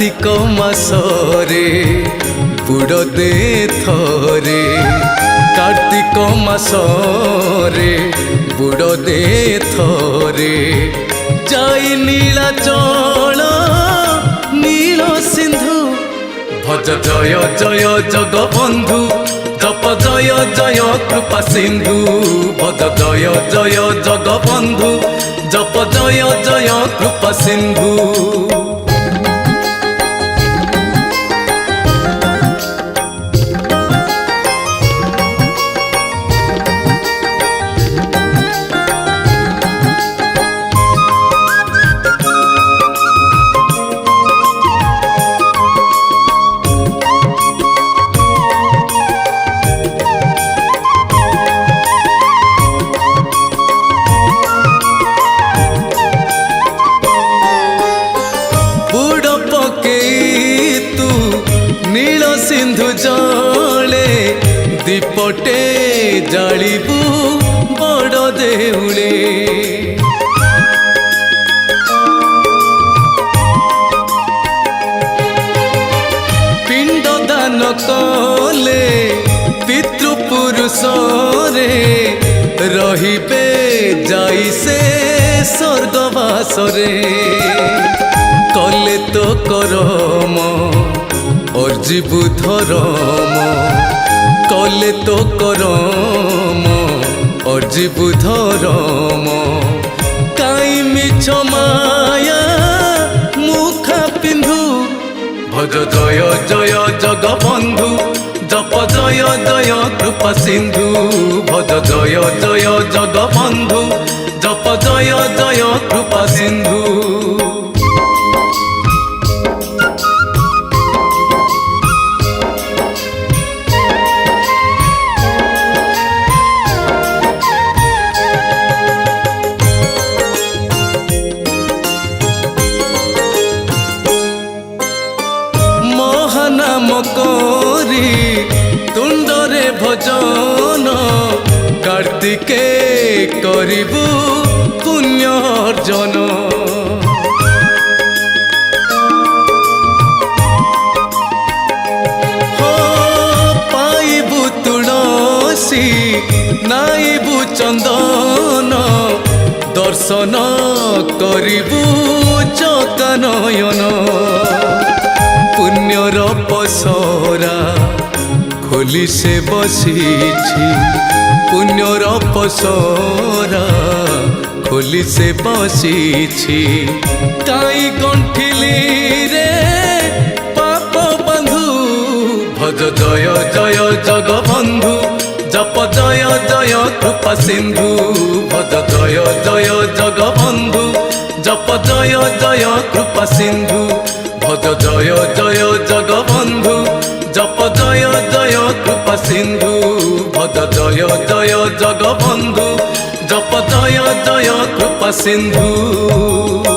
कार्तिक मासरे बुड़ दे थरे कार्तिक मासरे बुड़ दे थरे जाई नीलाचल नील सिंधु भज जय जय जगबंधु जप जय जय कृपा सिंधु भज जय जय जगबंधु जप जय जय कृपा सिंधु। नील सिंधु जले दीपटे जालिबू बड़ देउले पिंड दान कले पितृपुरुष रे रहिबे जाई से स्वर्गवास रे कले तो करम अर्जीबु धरम कले तो करम अर्जीबु धरम काई मिछ माया मुखा पिंधु भज जय जय जगबंधु जप जय जय कृपा सिंधु भज जय जय जगबंधु जप जय जय कृपा सिंधु। नाम करी तुंडरे भजन कार्तिके करिबु पुण्य अर्जन हो पाइबु तुलसी नाइबु चंदन दर्शन करिबु चकानयन पुण्यर पसरा खोली से बसीछि पुण्यर पसरा खोली से बसीछि काई गंठिली रे पाप बंधु भज जय जय जगबंधु जप जय जय कृपा सिंधु भज जय जय जगबंधु जप जय जय कृपा सिंधु भज जय जय जगबंधु जप जय जय कृपा सिंधु भज जय जय जगबंधु जप जय जय कृपा सिंधु।